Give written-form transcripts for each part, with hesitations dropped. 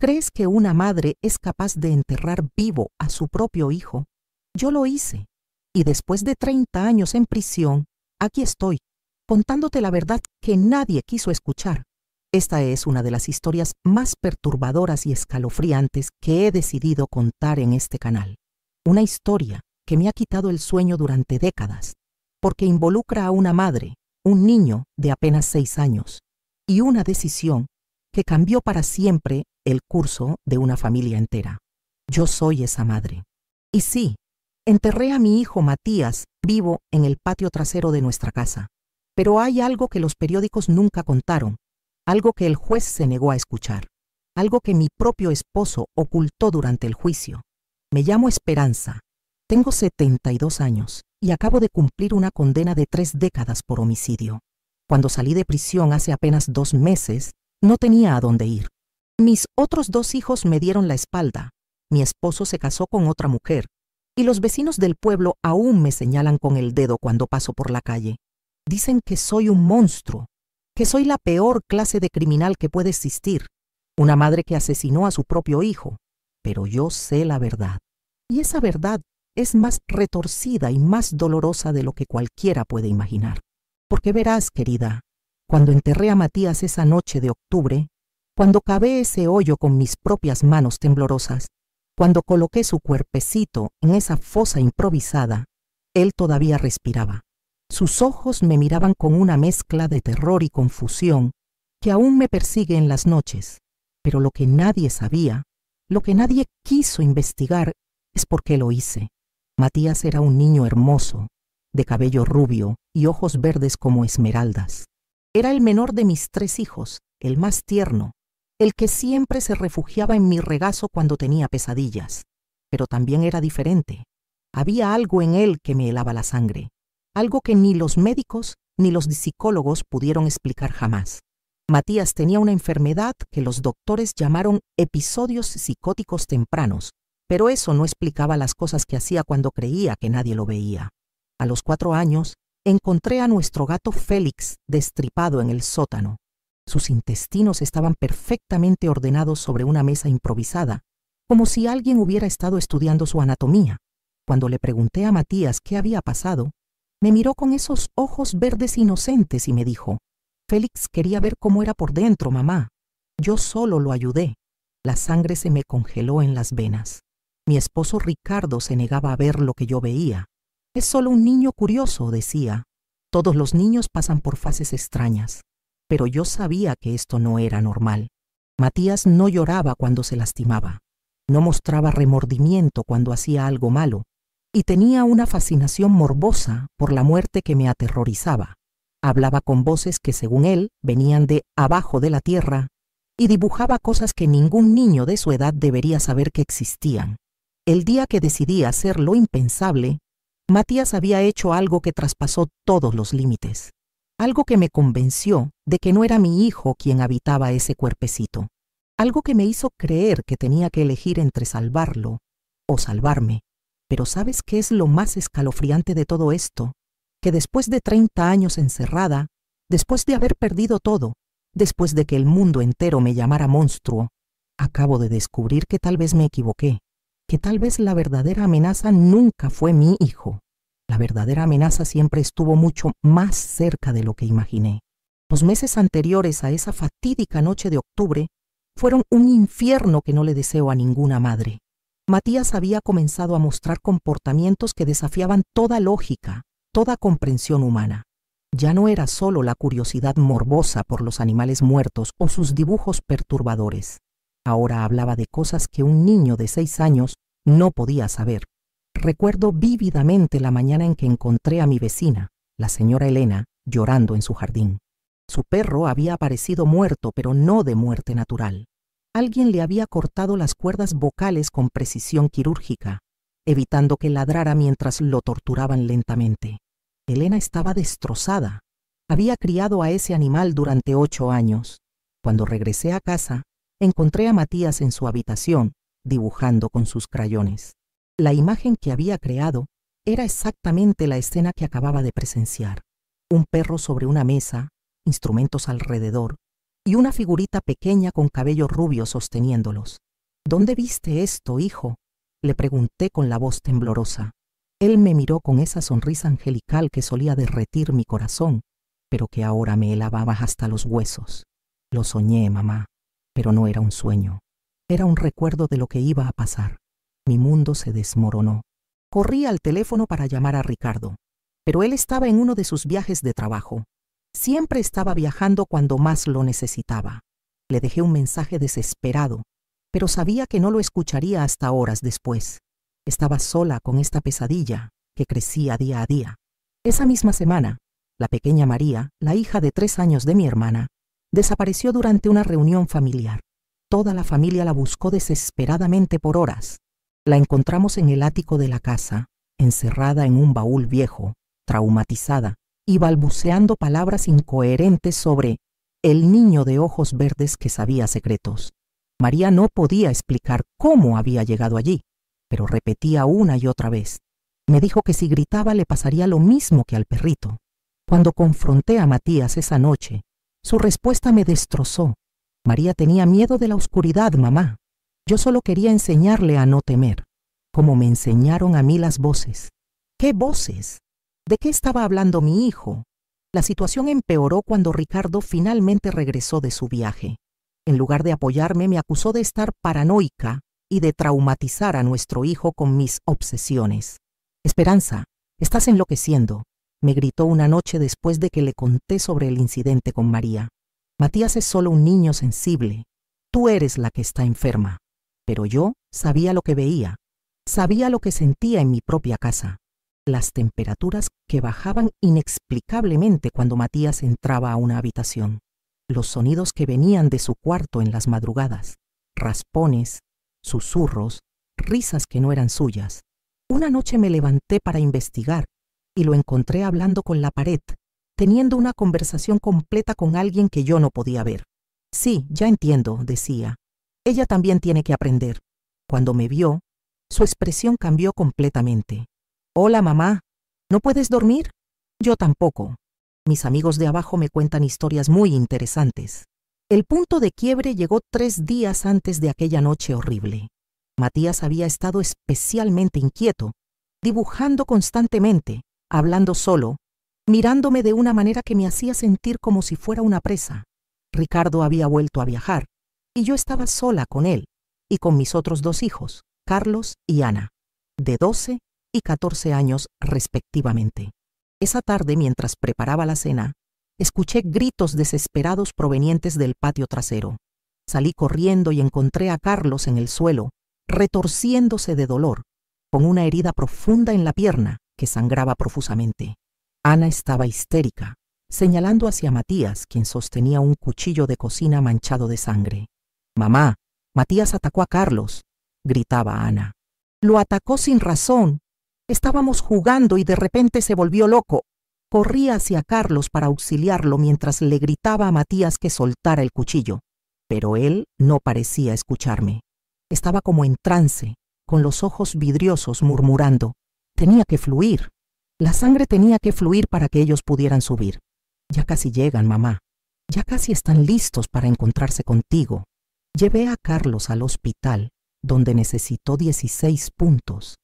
¿Crees que una madre es capaz de enterrar vivo a su propio hijo? Yo lo hice, y después de 30 años en prisión, aquí estoy, contándote la verdad que nadie quiso escuchar. Esta es una de las historias más perturbadoras y escalofriantes que he decidido contar en este canal. Una historia que me ha quitado el sueño durante décadas, porque involucra a una madre, un niño de apenas 6 años, y una decisión que cambió para siempre el curso de una familia entera. Yo soy esa madre. Y sí, enterré a mi hijo Matías vivo en el patio trasero de nuestra casa. Pero hay algo que los periódicos nunca contaron, algo que el juez se negó a escuchar, algo que mi propio esposo ocultó durante el juicio. Me llamo Esperanza, tengo 72 años y acabo de cumplir una condena de 3 décadas por homicidio. Cuando salí de prisión hace apenas 2 meses, no tenía a dónde ir. Mis otros 2 hijos me dieron la espalda, mi esposo se casó con otra mujer, y los vecinos del pueblo aún me señalan con el dedo cuando paso por la calle. Dicen que soy un monstruo, que soy la peor clase de criminal que puede existir, una madre que asesinó a su propio hijo. Pero yo sé la verdad, y esa verdad es más retorcida y más dolorosa de lo que cualquiera puede imaginar. Porque verás, querida, cuando enterré a Matías esa noche de octubre, cuando cavé ese hoyo con mis propias manos temblorosas, cuando coloqué su cuerpecito en esa fosa improvisada, él todavía respiraba. Sus ojos me miraban con una mezcla de terror y confusión que aún me persigue en las noches. Pero lo que nadie sabía, lo que nadie quiso investigar, es por qué lo hice. Matías era un niño hermoso, de cabello rubio y ojos verdes como esmeraldas. Era el menor de mis 3 hijos, el más tierno, el que siempre se refugiaba en mi regazo cuando tenía pesadillas. Pero también era diferente. Había algo en él que me helaba la sangre, algo que ni los médicos ni los psicólogos pudieron explicar jamás. Matías tenía una enfermedad que los doctores llamaron episodios psicóticos tempranos, pero eso no explicaba las cosas que hacía cuando creía que nadie lo veía. A los 4 años, encontré a nuestro gato Félix destripado en el sótano. Sus intestinos estaban perfectamente ordenados sobre una mesa improvisada, como si alguien hubiera estado estudiando su anatomía. Cuando le pregunté a Matías qué había pasado, me miró con esos ojos verdes inocentes y me dijo: «Félix quería ver cómo era por dentro, mamá. Yo solo lo ayudé». La sangre se me congeló en las venas. Mi esposo Ricardo se negaba a ver lo que yo veía. «Es solo un niño curioso», decía. «Todos los niños pasan por fases extrañas». Pero yo sabía que esto no era normal. Matías no lloraba cuando se lastimaba, no mostraba remordimiento cuando hacía algo malo, y tenía una fascinación morbosa por la muerte que me aterrorizaba. Hablaba con voces que, según él, venían de abajo de la tierra, y dibujaba cosas que ningún niño de su edad debería saber que existían. El día que decidí hacer lo impensable, Matías había hecho algo que traspasó todos los límites. Algo que me convenció de que no era mi hijo quien habitaba ese cuerpecito. Algo que me hizo creer que tenía que elegir entre salvarlo o salvarme. Pero ¿sabes qué es lo más escalofriante de todo esto? Que después de 30 años encerrada, después de haber perdido todo, después de que el mundo entero me llamara monstruo, acabo de descubrir que tal vez me equivoqué, que tal vez la verdadera amenaza nunca fue mi hijo. La verdadera amenaza siempre estuvo mucho más cerca de lo que imaginé. Los meses anteriores a esa fatídica noche de octubre fueron un infierno que no le deseo a ninguna madre. Matías había comenzado a mostrar comportamientos que desafiaban toda lógica, toda comprensión humana. Ya no era solo la curiosidad morbosa por los animales muertos o sus dibujos perturbadores. Ahora hablaba de cosas que un niño de 6 años no podía saber. Recuerdo vívidamente la mañana en que encontré a mi vecina, la señora Elena, llorando en su jardín. Su perro había aparecido muerto, pero no de muerte natural. Alguien le había cortado las cuerdas vocales con precisión quirúrgica, evitando que ladrara mientras lo torturaban lentamente. Elena estaba destrozada. Había criado a ese animal durante 8 años. Cuando regresé a casa, encontré a Matías en su habitación, dibujando con sus crayones. La imagen que había creado era exactamente la escena que acababa de presenciar. Un perro sobre una mesa, instrumentos alrededor, y una figurita pequeña con cabello rubio sosteniéndolos. ¿Dónde viste esto, hijo?, le pregunté con la voz temblorosa. Él me miró con esa sonrisa angelical que solía derretir mi corazón, pero que ahora me helaba hasta los huesos. Lo soñé, mamá, pero no era un sueño. Era un recuerdo de lo que iba a pasar. Mi mundo se desmoronó. Corrí al teléfono para llamar a Ricardo, pero él estaba en uno de sus viajes de trabajo. Siempre estaba viajando cuando más lo necesitaba. Le dejé un mensaje desesperado, pero sabía que no lo escucharía hasta horas después. Estaba sola con esta pesadilla que crecía día a día. Esa misma semana, la pequeña María, la hija de 3 años de mi hermana, desapareció durante una reunión familiar. Toda la familia la buscó desesperadamente por horas. La encontramos en el ático de la casa, encerrada en un baúl viejo, traumatizada y balbuceando palabras incoherentes sobre el niño de ojos verdes que sabía secretos. María no podía explicar cómo había llegado allí, pero repetía una y otra vez. Me dijo que si gritaba le pasaría lo mismo que al perrito. Cuando confronté a Matías esa noche, su respuesta me destrozó. María tenía miedo de la oscuridad, mamá. Yo solo quería enseñarle a no temer, como me enseñaron a mí las voces. ¿Qué voces? ¿De qué estaba hablando mi hijo? La situación empeoró cuando Ricardo finalmente regresó de su viaje. En lugar de apoyarme, me acusó de estar paranoica y de traumatizar a nuestro hijo con mis obsesiones. Esperanza, estás enloqueciendo, me gritó una noche después de que le conté sobre el incidente con María. Matías es solo un niño sensible. Tú eres la que está enferma. Pero yo sabía lo que veía, sabía lo que sentía en mi propia casa. Las temperaturas que bajaban inexplicablemente cuando Matías entraba a una habitación. Los sonidos que venían de su cuarto en las madrugadas. Raspones, susurros, risas que no eran suyas. Una noche me levanté para investigar y lo encontré hablando con la pared, teniendo una conversación completa con alguien que yo no podía ver. Sí, ya entiendo, decía. Ella también tiene que aprender. Cuando me vio, su expresión cambió completamente. Hola, mamá. ¿No puedes dormir? Yo tampoco. Mis amigos de abajo me cuentan historias muy interesantes. El punto de quiebre llegó 3 días antes de aquella noche horrible. Matías había estado especialmente inquieto, dibujando constantemente, hablando solo, mirándome de una manera que me hacía sentir como si fuera una presa. Ricardo había vuelto a viajar, y yo estaba sola con él y con mis otros 2 hijos, Carlos y Ana, de 12 y 14 años respectivamente. Esa tarde, mientras preparaba la cena, escuché gritos desesperados provenientes del patio trasero. Salí corriendo y encontré a Carlos en el suelo, retorciéndose de dolor, con una herida profunda en la pierna que sangraba profusamente. Ana estaba histérica, señalando hacia Matías, quien sostenía un cuchillo de cocina manchado de sangre. «Mamá, Matías atacó a Carlos», gritaba Ana. «Lo atacó sin razón. Estábamos jugando y de repente se volvió loco». Corrí hacia Carlos para auxiliarlo mientras le gritaba a Matías que soltara el cuchillo, pero él no parecía escucharme. Estaba como en trance, con los ojos vidriosos, murmurando. Tenía que fluir. La sangre tenía que fluir para que ellos pudieran subir. «Ya casi llegan, mamá. Ya casi están listos para encontrarse contigo». Llevé a Carlos al hospital, donde necesitó 16 puntos.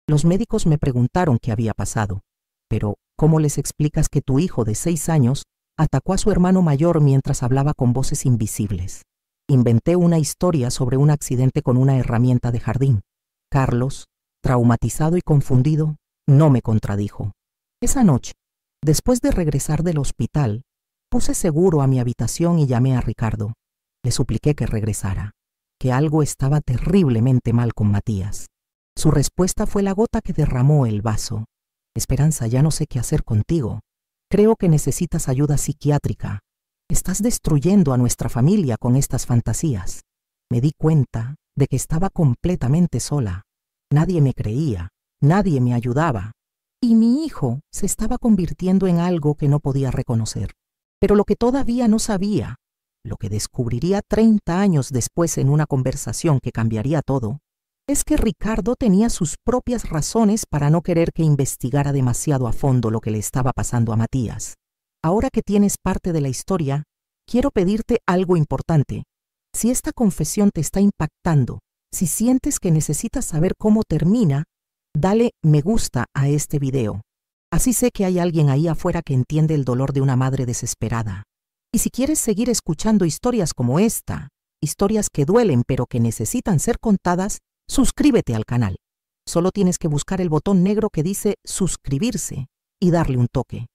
Los médicos me preguntaron qué había pasado. Pero, ¿cómo les explicas que tu hijo de 6 años atacó a su hermano mayor mientras hablaba con voces invisibles? Inventé una historia sobre un accidente con una herramienta de jardín. Carlos, traumatizado y confundido, no me contradijo. Esa noche, después de regresar del hospital, puse seguro a mi habitación y llamé a Ricardo. Le supliqué que regresara, que algo estaba terriblemente mal con Matías. Su respuesta fue la gota que derramó el vaso. «Esperanza, ya no sé qué hacer contigo. Creo que necesitas ayuda psiquiátrica. Estás destruyendo a nuestra familia con estas fantasías». Me di cuenta de que estaba completamente sola. Nadie me creía, nadie me ayudaba. Y mi hijo se estaba convirtiendo en algo que no podía reconocer. Pero lo que todavía no sabía, lo que descubriría 30 años después en una conversación que cambiaría todo, es que Ricardo tenía sus propias razones para no querer que investigara demasiado a fondo lo que le estaba pasando a Matías. Ahora que tienes parte de la historia, quiero pedirte algo importante. Si esta confesión te está impactando, si sientes que necesitas saber cómo termina, dale me gusta a este video. Así sé que hay alguien ahí afuera que entiende el dolor de una madre desesperada. Y si quieres seguir escuchando historias como esta, historias que duelen pero que necesitan ser contadas, suscríbete al canal. Solo tienes que buscar el botón negro que dice suscribirse y darle un toque.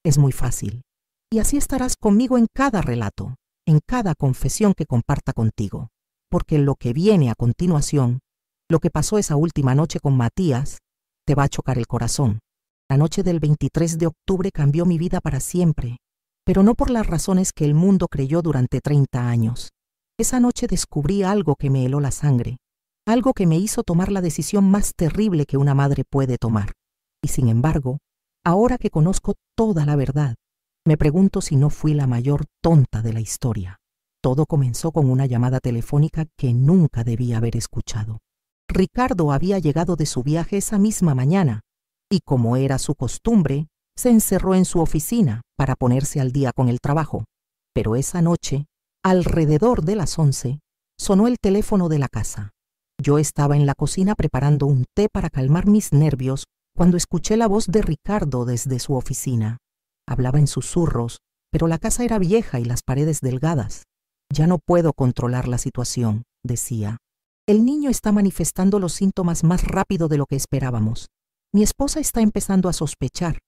Es muy fácil. Y así estarás conmigo en cada relato, en cada confesión que comparta contigo. Porque lo que viene a continuación, lo que pasó esa última noche con Matías, te va a chocar el corazón. La noche del 23 de octubre cambió mi vida para siempre, pero no por las razones que el mundo creyó durante 30 años. Esa noche descubrí algo que me heló la sangre, algo que me hizo tomar la decisión más terrible que una madre puede tomar. Y sin embargo, ahora que conozco toda la verdad, me pregunto si no fui la mayor tonta de la historia. Todo comenzó con una llamada telefónica que nunca debía haber escuchado. Ricardo había llegado de su viaje esa misma mañana, y como era su costumbre, se encerró en su oficina para ponerse al día con el trabajo. Pero esa noche, alrededor de las 11, sonó el teléfono de la casa. Yo estaba en la cocina preparando un té para calmar mis nervios cuando escuché la voz de Ricardo desde su oficina. Hablaba en susurros, pero la casa era vieja y las paredes delgadas. Ya no puedo controlar la situación, decía. El niño está manifestando los síntomas más rápido de lo que esperábamos. Mi esposa está empezando a sospechar.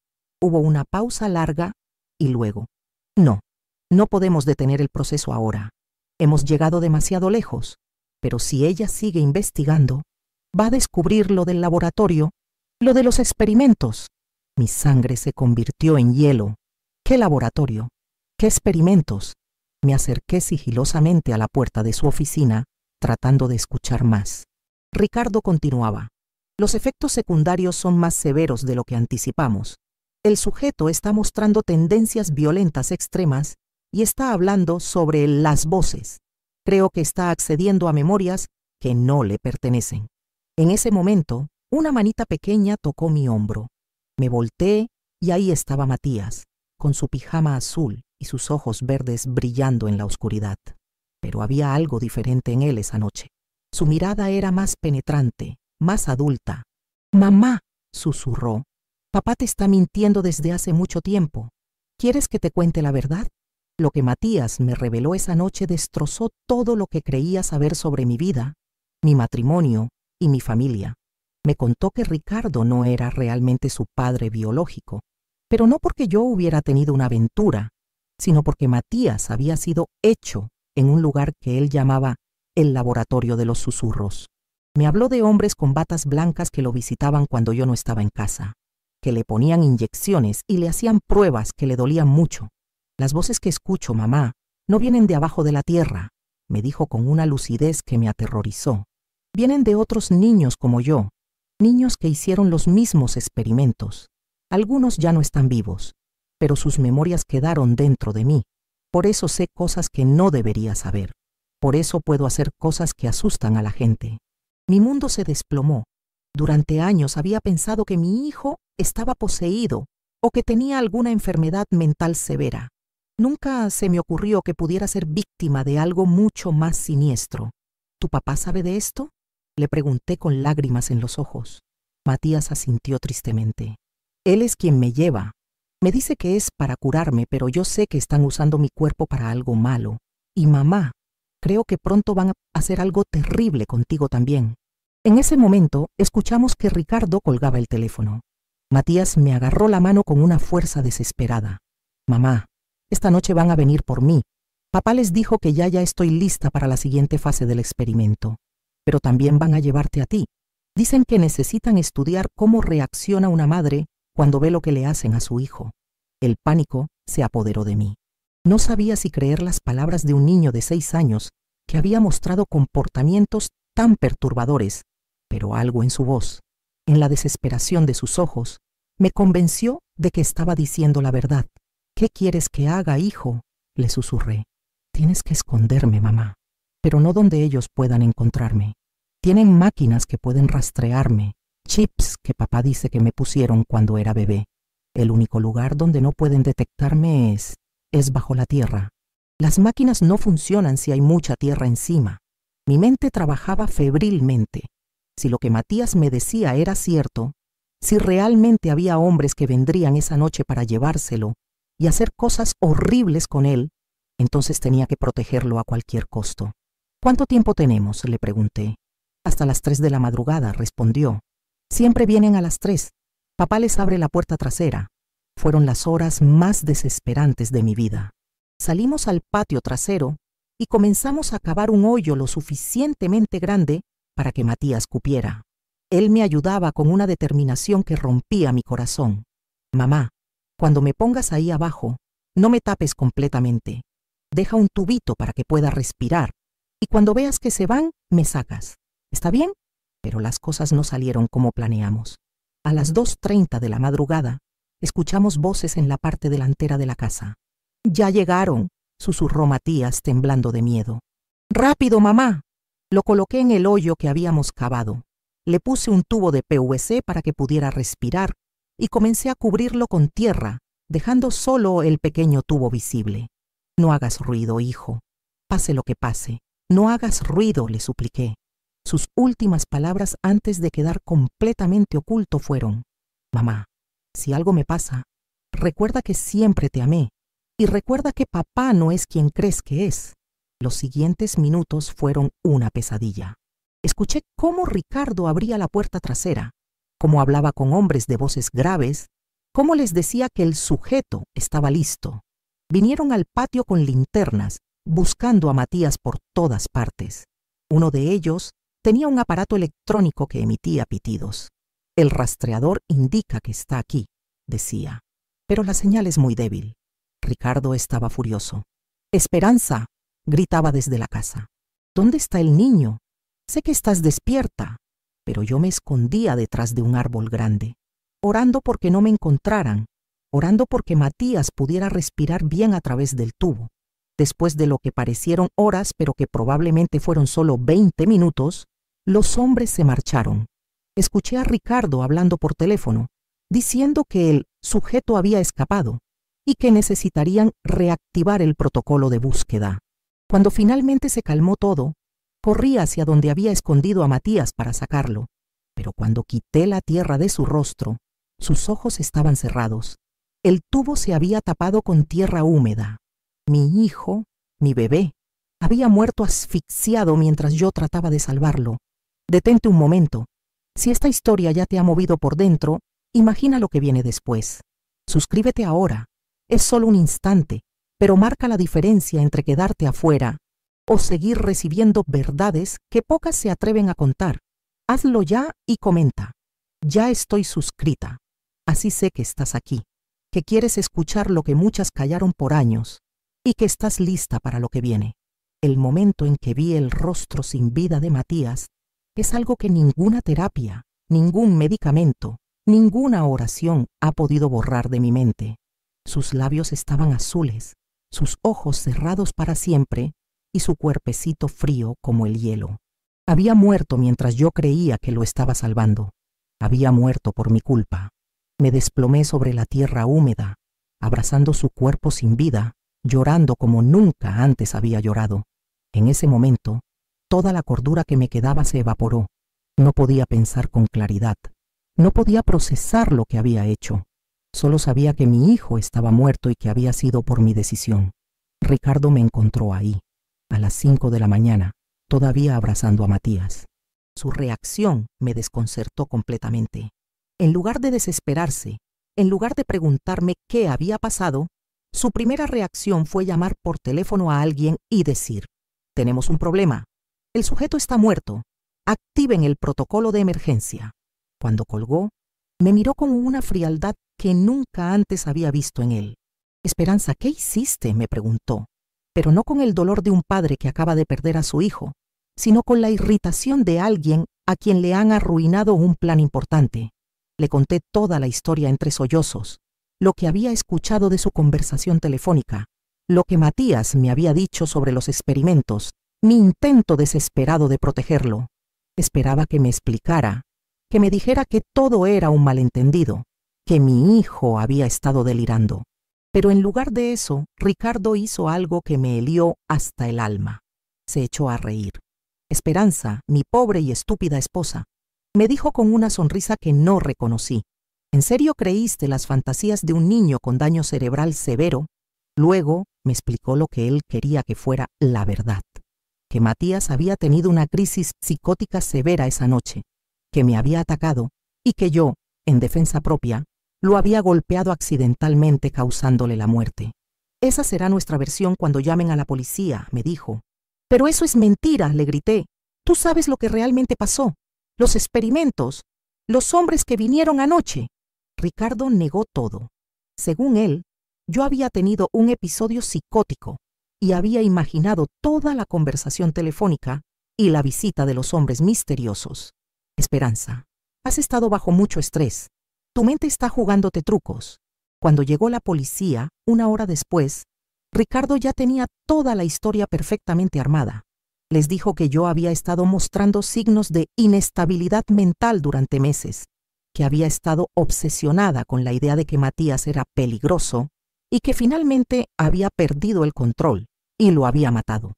Hubo una pausa larga y luego. No podemos detener el proceso ahora. Hemos llegado demasiado lejos, pero si ella sigue investigando, va a descubrir lo del laboratorio, lo de los experimentos. Mi sangre se convirtió en hielo. ¿Qué laboratorio? ¿Qué experimentos? Me acerqué sigilosamente a la puerta de su oficina, tratando de escuchar más. Ricardo continuaba. Los efectos secundarios son más severos de lo que anticipamos. El sujeto está mostrando tendencias violentas extremas y está hablando sobre las voces. Creo que está accediendo a memorias que no le pertenecen. En ese momento, una manita pequeña tocó mi hombro. Me volteé y ahí estaba Matías, con su pijama azul y sus ojos verdes brillando en la oscuridad. Pero había algo diferente en él esa noche. Su mirada era más penetrante, más adulta. «Mamá», susurró, «papá te está mintiendo desde hace mucho tiempo. ¿Quieres que te cuente la verdad?» Lo que Matías me reveló esa noche destrozó todo lo que creía saber sobre mi vida, mi matrimonio y mi familia. Me contó que Ricardo no era realmente su padre biológico, pero no porque yo hubiera tenido una aventura, sino porque Matías había sido hecho en un lugar que él llamaba el laboratorio de los susurros. Me habló de hombres con batas blancas que lo visitaban cuando yo no estaba en casa, que le ponían inyecciones y le hacían pruebas que le dolían mucho. «Las voces que escucho, mamá, no vienen de abajo de la tierra», me dijo con una lucidez que me aterrorizó. «Vienen de otros niños como yo, niños que hicieron los mismos experimentos. Algunos ya no están vivos, pero sus memorias quedaron dentro de mí. Por eso sé cosas que no debería saber. Por eso puedo hacer cosas que asustan a la gente». Mi mundo se desplomó. Durante años había pensado que mi hijo estaba poseído o que tenía alguna enfermedad mental severa. Nunca se me ocurrió que pudiera ser víctima de algo mucho más siniestro. «¿Tu papá sabe de esto?», le pregunté con lágrimas en los ojos. Matías asintió tristemente. «Él es quien me lleva. Me dice que es para curarme, pero yo sé que están usando mi cuerpo para algo malo. Y mamá, creo que pronto van a hacer algo terrible contigo también». En ese momento, escuchamos que Ricardo colgaba el teléfono. Matías me agarró la mano con una fuerza desesperada. «Mamá, esta noche van a venir por mí. Papá les dijo que ya estoy lista para la siguiente fase del experimento. Pero también van a llevarte a ti. Dicen que necesitan estudiar cómo reacciona una madre cuando ve lo que le hacen a su hijo». El pánico se apoderó de mí. No sabía si creer las palabras de un niño de 6 años que había mostrado comportamientos tan perturbadores, pero algo en su voz, en la desesperación de sus ojos, me convenció de que estaba diciendo la verdad. «¿Qué quieres que haga, hijo?», le susurré. «Tienes que esconderme, mamá, pero no donde ellos puedan encontrarme. Tienen máquinas que pueden rastrearme, chips que papá dice que me pusieron cuando era bebé. El único lugar donde no pueden detectarme es bajo la tierra». Las máquinas no funcionan si hay mucha tierra encima. Mi mente trabajaba febrilmente. Si lo que Matías me decía era cierto, si realmente había hombres que vendrían esa noche para llevárselo y hacer cosas horribles con él, entonces tenía que protegerlo a cualquier costo. ¿Cuánto tiempo tenemos?, le pregunté. Hasta las 3 de la madrugada, respondió. Siempre vienen a las 3. Papá les abre la puerta trasera. Fueron las horas más desesperantes de mi vida. Salimos al patio trasero y comenzamos a cavar un hoyo lo suficientemente grande para que Matías cupiera. Él me ayudaba con una determinación que rompía mi corazón. Mamá, cuando me pongas ahí abajo, no me tapes completamente. Deja un tubito para que pueda respirar. Y cuando veas que se van, me sacas. ¿Está bien? Pero las cosas no salieron como planeamos. A las 2:30 de la madrugada, escuchamos voces en la parte delantera de la casa. «Ya llegaron», susurró Matías, temblando de miedo. «¡Rápido, mamá!». Lo coloqué en el hoyo que habíamos cavado. Le puse un tubo de PVC para que pudiera respirar y comencé a cubrirlo con tierra, dejando solo el pequeño tubo visible. «No hagas ruido, hijo. Pase lo que pase. No hagas ruido», le supliqué. Sus últimas palabras antes de quedar completamente oculto fueron: «Mamá, si algo me pasa, recuerda que siempre te amé y recuerda que papá no es quien crees que es». Los siguientes minutos fueron una pesadilla. Escuché cómo Ricardo abría la puerta trasera, cómo hablaba con hombres de voces graves, cómo les decía que el sujeto estaba listo. Vinieron al patio con linternas, buscando a Matías por todas partes. Uno de ellos tenía un aparato electrónico que emitía pitidos. «El rastreador indica que está aquí», decía, «pero la señal es muy débil». Ricardo estaba furioso. «Esperanza», gritaba desde la casa. «¿Dónde está el niño? Sé que estás despierta». Pero yo me escondía detrás de un árbol grande, orando porque no me encontraran, orando porque Matías pudiera respirar bien a través del tubo. Después de lo que parecieron horas, pero que probablemente fueron solo 20 minutos, los hombres se marcharon. Escuché a Ricardo hablando por teléfono, diciendo que el sujeto había escapado y que necesitarían reactivar el protocolo de búsqueda. Cuando finalmente se calmó todo, corrí hacia donde había escondido a Matías para sacarlo, pero cuando quité la tierra de su rostro, sus ojos estaban cerrados. El tubo se había tapado con tierra húmeda. Mi hijo, mi bebé, había muerto asfixiado mientras yo trataba de salvarlo. Detente un momento. Si esta historia ya te ha movido por dentro, imagina lo que viene después. Suscríbete ahora. Es solo un instante, pero marca la diferencia entre quedarte afuera o seguir recibiendo verdades que pocas se atreven a contar. Hazlo ya y comenta. Ya estoy suscrita. Así sé que estás aquí, que quieres escuchar lo que muchas callaron por años y que estás lista para lo que viene. El momento en que vi el rostro sin vida de Matías es algo que ninguna terapia, ningún medicamento, ninguna oración ha podido borrar de mi mente. Sus labios estaban azules, sus ojos cerrados para siempre y su cuerpecito frío como el hielo. Había muerto mientras yo creía que lo estaba salvando. Había muerto por mi culpa. Me desplomé sobre la tierra húmeda, abrazando su cuerpo sin vida, llorando como nunca antes había llorado. En ese momento, toda la cordura que me quedaba se evaporó. No podía pensar con claridad. No podía procesar lo que había hecho. Solo sabía que mi hijo estaba muerto y que había sido por mi decisión. Ricardo me encontró ahí, a las 5 de la mañana, todavía abrazando a Matías. Su reacción me desconcertó completamente. En lugar de desesperarse, en lugar de preguntarme qué había pasado, su primera reacción fue llamar por teléfono a alguien y decir: «Tenemos un problema. El sujeto está muerto. Activen el protocolo de emergencia». Cuando colgó, me miró con una frialdad que nunca antes había visto en él. «Esperanza, ¿qué hiciste?», me preguntó, pero no con el dolor de un padre que acaba de perder a su hijo, sino con la irritación de alguien a quien le han arruinado un plan importante. Le conté toda la historia entre sollozos, lo que había escuchado de su conversación telefónica, lo que Matías me había dicho sobre los experimentos, mi intento desesperado de protegerlo. Esperaba que me explicara, que me dijera que todo era un malentendido, que mi hijo había estado delirando. Pero en lugar de eso, Ricardo hizo algo que me hirió hasta el alma. Se echó a reír. Esperanza, mi pobre y estúpida esposa, me dijo con una sonrisa que no reconocí. ¿En serio creíste las fantasías de un niño con daño cerebral severo? Luego me explicó lo que él quería que fuera la verdad. Que Matías había tenido una crisis psicótica severa esa noche, que me había atacado y que yo, en defensa propia, lo había golpeado accidentalmente causándole la muerte. Esa será nuestra versión cuando llamen a la policía, me dijo. Pero eso es mentira, le grité. Tú sabes lo que realmente pasó. Los experimentos, los hombres que vinieron anoche. Ricardo negó todo. Según él, yo había tenido un episodio psicótico y había imaginado toda la conversación telefónica y la visita de los hombres misteriosos. Esperanza, has estado bajo mucho estrés. Tu mente está jugándote trucos. Cuando llegó la policía, una hora después, Ricardo ya tenía toda la historia perfectamente armada. Les dijo que yo había estado mostrando signos de inestabilidad mental durante meses, que había estado obsesionada con la idea de que Matías era peligroso y que finalmente había perdido el control y lo había matado.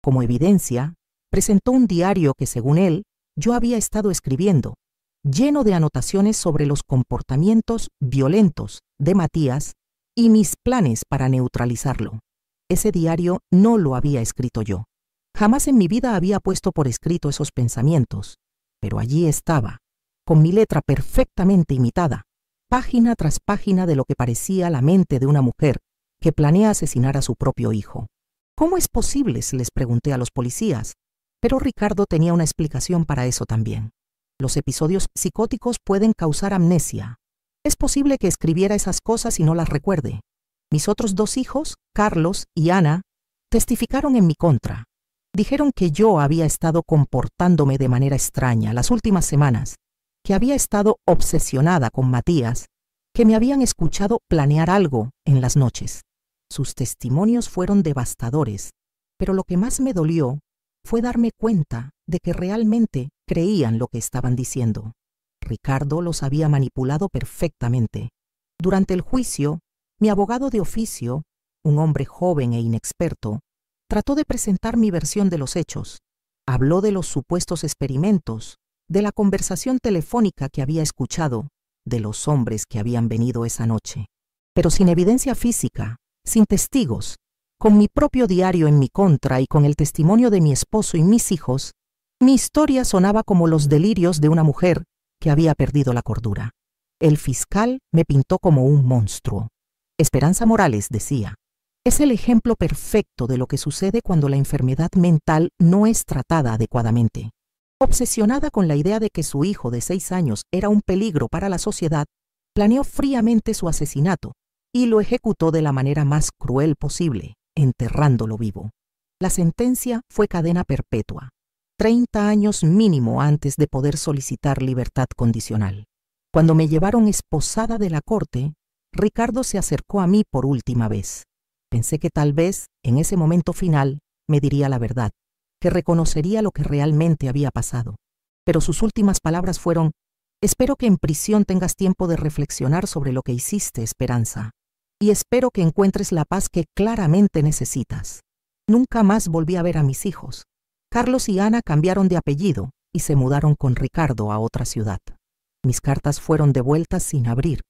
Como evidencia, presentó un diario que, según él, yo había estado escribiendo, lleno de anotaciones sobre los comportamientos violentos de Matías y mis planes para neutralizarlo. Ese diario no lo había escrito yo. Jamás en mi vida había puesto por escrito esos pensamientos, pero allí estaba, con mi letra perfectamente imitada, página tras página de lo que parecía la mente de una mujer que planea asesinar a su propio hijo. ¿Cómo es posible?, les pregunté a los policías, pero Ricardo tenía una explicación para eso también. Los episodios psicóticos pueden causar amnesia. Es posible que escribiera esas cosas y no las recuerde. Mis otros 2 hijos, Carlos y Ana, testificaron en mi contra. Dijeron que yo había estado comportándome de manera extraña las últimas semanas, que había estado obsesionada con Matías, que me habían escuchado planear algo en las noches. Sus testimonios fueron devastadores, pero lo que más me dolió fue darme cuenta de que realmente creían lo que estaban diciendo. Ricardo los había manipulado perfectamente. Durante el juicio, mi abogado de oficio, un hombre joven e inexperto, trató de presentar mi versión de los hechos. Habló de los supuestos experimentos, de la conversación telefónica que había escuchado, de los hombres que habían venido esa noche. Pero sin evidencia física, sin testigos, con mi propio diario en mi contra y con el testimonio de mi esposo y mis hijos, mi historia sonaba como los delirios de una mujer que había perdido la cordura. El fiscal me pintó como un monstruo. Esperanza Morales decía, es el ejemplo perfecto de lo que sucede cuando la enfermedad mental no es tratada adecuadamente. Obsesionada con la idea de que su hijo de 6 años era un peligro para la sociedad, planeó fríamente su asesinato y lo ejecutó de la manera más cruel posible, enterrándolo vivo. La sentencia fue cadena perpetua, 30 años mínimo antes de poder solicitar libertad condicional. Cuando me llevaron esposada de la corte, Ricardo se acercó a mí por última vez. Pensé que tal vez, en ese momento final, me diría la verdad, que reconocería lo que realmente había pasado. Pero sus últimas palabras fueron, espero que en prisión tengas tiempo de reflexionar sobre lo que hiciste, Esperanza, y espero que encuentres la paz que claramente necesitas. Nunca más volví a ver a mis hijos. Carlos y Ana cambiaron de apellido y se mudaron con Ricardo a otra ciudad. Mis cartas fueron devueltas sin abrir,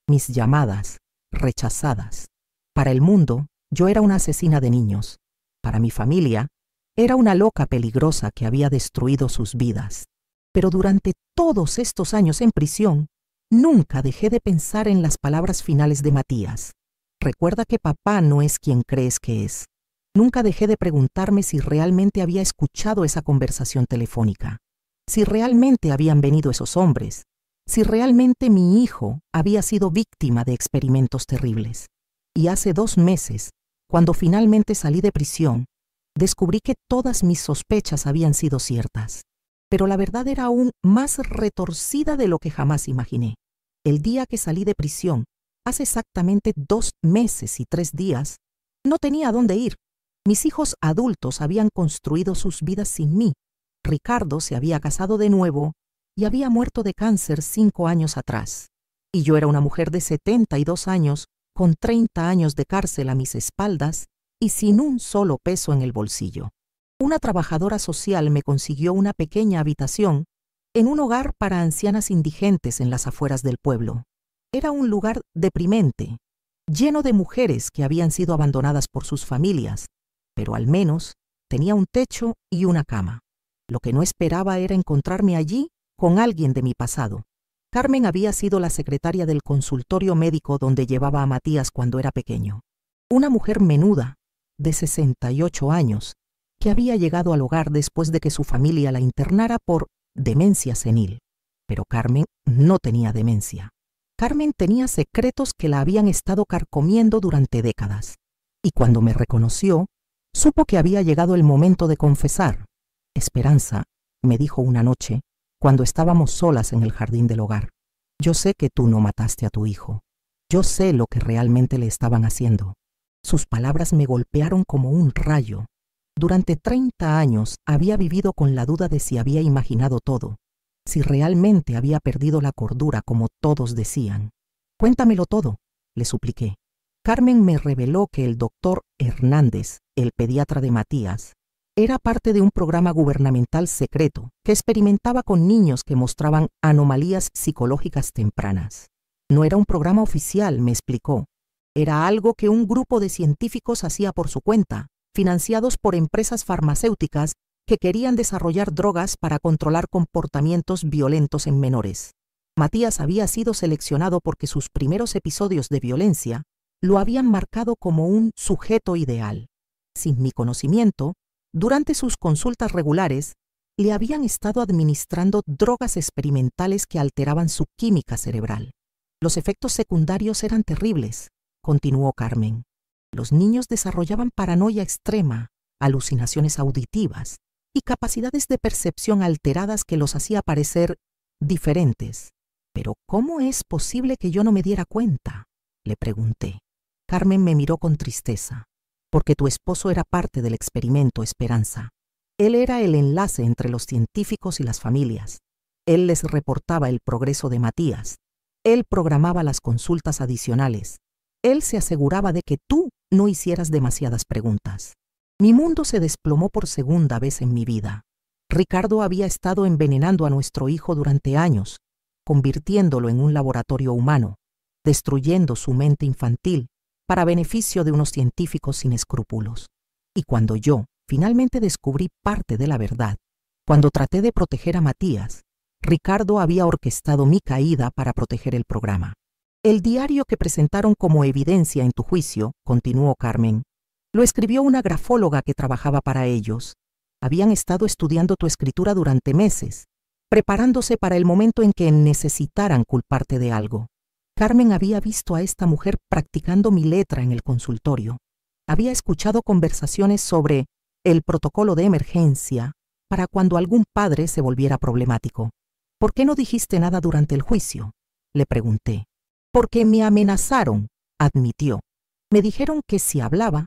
mis llamadas rechazadas. Para el mundo, yo era una asesina de niños. Para mi familia, era una loca peligrosa que había destruido sus vidas. Pero durante todos estos años en prisión, nunca dejé de pensar en las palabras finales de Matías. Recuerda que papá no es quien crees que es. Nunca dejé de preguntarme si realmente había escuchado esa conversación telefónica, si realmente habían venido esos hombres, si realmente mi hijo había sido víctima de experimentos terribles. Y hace 2 meses, cuando finalmente salí de prisión, descubrí que todas mis sospechas habían sido ciertas. Pero la verdad era aún más retorcida de lo que jamás imaginé. El día que salí de prisión, hace exactamente 2 meses y 3 días, no tenía a dónde ir. Mis hijos adultos habían construido sus vidas sin mí. Ricardo se había casado de nuevo y había muerto de cáncer 5 años atrás. Y yo era una mujer de 72 años con 30 años de cárcel a mis espaldas y sin un solo peso en el bolsillo. Una trabajadora social me consiguió una pequeña habitación en un hogar para ancianas indigentes en las afueras del pueblo. Era un lugar deprimente, lleno de mujeres que habían sido abandonadas por sus familias, pero al menos tenía un techo y una cama. Lo que no esperaba era encontrarme allí con alguien de mi pasado. Carmen había sido la secretaria del consultorio médico donde llevaba a Matías cuando era pequeño. Una mujer menuda, de 68 años, que había llegado al hogar después de que su familia la internara por demencia senil. Pero Carmen no tenía demencia. Carmen tenía secretos que la habían estado carcomiendo durante décadas. Y cuando me reconoció, supo que había llegado el momento de confesar. Esperanza, me dijo una noche, cuando estábamos solas en el jardín del hogar. Yo sé que tú no mataste a tu hijo. Yo sé lo que realmente le estaban haciendo. Sus palabras me golpearon como un rayo. Durante 30 años había vivido con la duda de si había imaginado todo, si realmente había perdido la cordura como todos decían. Cuéntamelo todo, le supliqué. Carmen me reveló que el doctor Hernández, el pediatra de Matías, era parte de un programa gubernamental secreto que experimentaba con niños que mostraban anomalías psicológicas tempranas. No era un programa oficial, me explicó. Era algo que un grupo de científicos hacía por su cuenta, financiados por empresas farmacéuticas que querían desarrollar drogas para controlar comportamientos violentos en menores. Matías había sido seleccionado porque sus primeros episodios de violencia lo habían marcado como un sujeto ideal. Sin mi conocimiento, durante sus consultas regulares, le habían estado administrando drogas experimentales que alteraban su química cerebral. Los efectos secundarios eran terribles, continuó Carmen. Los niños desarrollaban paranoia extrema, alucinaciones auditivas y capacidades de percepción alteradas que los hacía parecer diferentes. ¿Pero cómo es posible que yo no me diera cuenta?, le pregunté. Carmen me miró con tristeza. Porque tu esposo era parte del experimento, Esperanza. Él era el enlace entre los científicos y las familias. Él les reportaba el progreso de Matías. Él programaba las consultas adicionales. Él se aseguraba de que tú no hicieras demasiadas preguntas. Mi mundo se desplomó por segunda vez en mi vida. Ricardo había estado envenenando a nuestro hijo durante años, convirtiéndolo en un laboratorio humano, destruyendo su mente infantil para beneficio de unos científicos sin escrúpulos. Y cuando yo finalmente descubrí parte de la verdad, cuando traté de proteger a Matías, Ricardo había orquestado mi caída para proteger el programa. El diario que presentaron como evidencia en tu juicio, continuó Carmen, lo escribió una grafóloga que trabajaba para ellos. Habían estado estudiando tu escritura durante meses, preparándose para el momento en que necesitaran culparte de algo. Carmen había visto a esta mujer practicando mi letra en el consultorio. Había escuchado conversaciones sobre el protocolo de emergencia para cuando algún padre se volviera problemático. ¿Por qué no dijiste nada durante el juicio?, le pregunté. Porque me amenazaron, admitió. Me dijeron que si hablaba,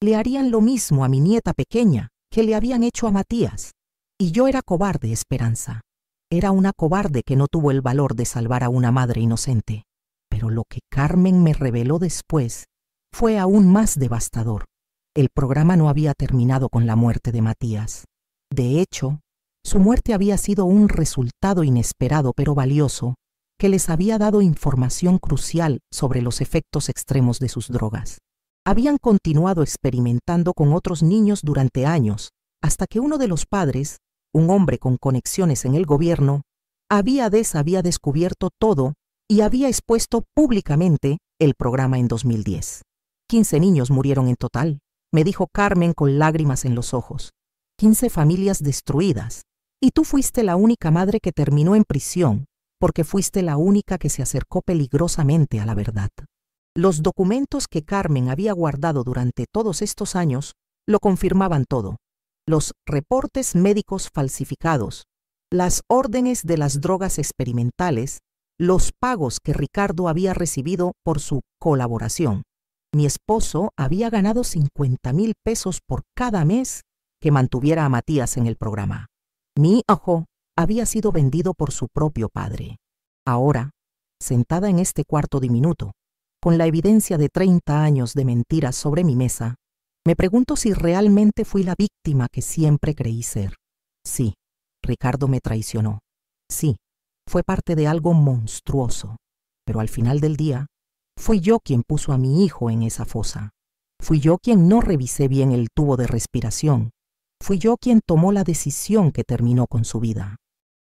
le harían lo mismo a mi nieta pequeña que le habían hecho a Matías. Y yo era cobarde, Esperanza. Era una cobarde que no tuvo el valor de salvar a una madre inocente. Pero lo que Carmen me reveló después fue aún más devastador. El programa no había terminado con la muerte de Matías. De hecho, su muerte había sido un resultado inesperado pero valioso que les había dado información crucial sobre los efectos extremos de sus drogas. Habían continuado experimentando con otros niños durante años, hasta que uno de los padres, un hombre con conexiones en el gobierno, había descubierto todo y había expuesto públicamente el programa en 2010. 15 niños murieron en total, me dijo Carmen con lágrimas en los ojos. 15 familias destruidas. Y tú fuiste la única madre que terminó en prisión, porque fuiste la única que se acercó peligrosamente a la verdad. Los documentos que Carmen había guardado durante todos estos años lo confirmaban todo. Los reportes médicos falsificados, las órdenes de las drogas experimentales, los pagos que Ricardo había recibido por su colaboración. Mi esposo había ganado 50,000 pesos por cada mes que mantuviera a Matías en el programa. Mi hijo había sido vendido por su propio padre. Ahora, sentada en este cuarto diminuto, con la evidencia de 30 años de mentiras sobre mi mesa, me pregunto si realmente fui la víctima que siempre creí ser. Sí, Ricardo me traicionó. Sí, fue parte de algo monstruoso, pero al final del día, fui yo quien puso a mi hijo en esa fosa. Fui yo quien no revisé bien el tubo de respiración. Fui yo quien tomó la decisión que terminó con su vida.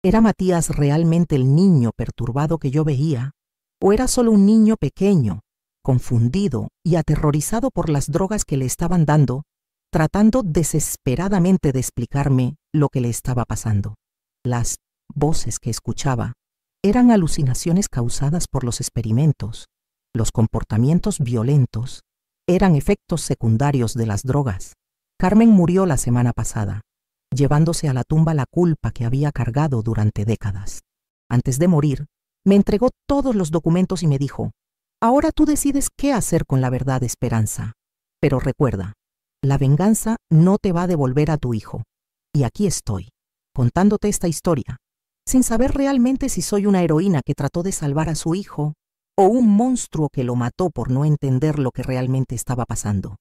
¿Era Matías realmente el niño perturbado que yo veía? ¿O era solo un niño pequeño, confundido y aterrorizado por las drogas que le estaban dando, tratando desesperadamente de explicarme lo que le estaba pasando? Las voces que escuchaba eran alucinaciones causadas por los experimentos. Los comportamientos violentos eran efectos secundarios de las drogas. Carmen murió la semana pasada, llevándose a la tumba la culpa que había cargado durante décadas. Antes de morir, me entregó todos los documentos y me dijo: ahora tú decides qué hacer con la verdad, Esperanza. Pero recuerda, la venganza no te va a devolver a tu hijo. Y aquí estoy, contándote esta historia, sin saber realmente si soy una heroína que trató de salvar a su hijo o un monstruo que lo mató por no entender lo que realmente estaba pasando.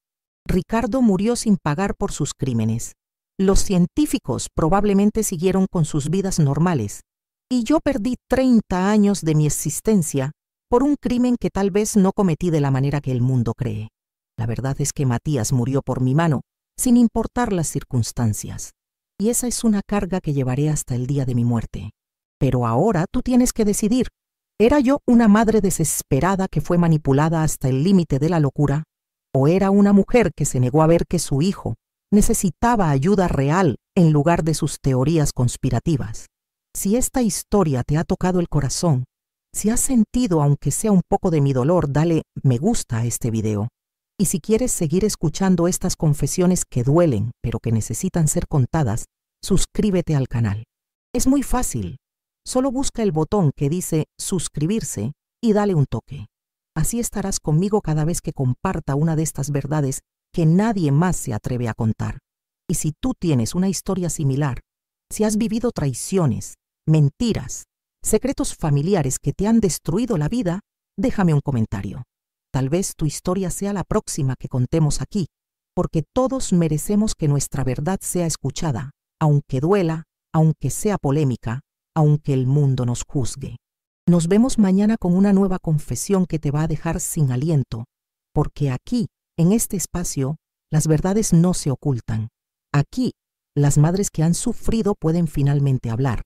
Ricardo murió sin pagar por sus crímenes. Los científicos probablemente siguieron con sus vidas normales, y yo perdí 30 años de mi existencia por un crimen que tal vez no cometí de la manera que el mundo cree. La verdad es que Matías murió por mi mano, sin importar las circunstancias, y esa es una carga que llevaré hasta el día de mi muerte. Pero ahora tú tienes que decidir. ¿Era yo una madre desesperada que fue manipulada hasta el límite de la locura? ¿O era una mujer que se negó a ver que su hijo necesitaba ayuda real en lugar de sus teorías conspirativas? Si esta historia te ha tocado el corazón, si has sentido aunque sea un poco de mi dolor, dale me gusta a este video. Y si quieres seguir escuchando estas confesiones que duelen pero que necesitan ser contadas, suscríbete al canal. Es muy fácil. Solo busca el botón que dice suscribirse y dale un toque. Así estarás conmigo cada vez que comparta una de estas verdades que nadie más se atreve a contar. Y si tú tienes una historia similar, si has vivido traiciones, mentiras, secretos familiares que te han destruido la vida, déjame un comentario. Tal vez tu historia sea la próxima que contemos aquí, porque todos merecemos que nuestra verdad sea escuchada, aunque duela, aunque sea polémica, aunque el mundo nos juzgue. Nos vemos mañana con una nueva confesión que te va a dejar sin aliento, porque aquí, en este espacio, las verdades no se ocultan. Aquí, las madres que han sufrido pueden finalmente hablar.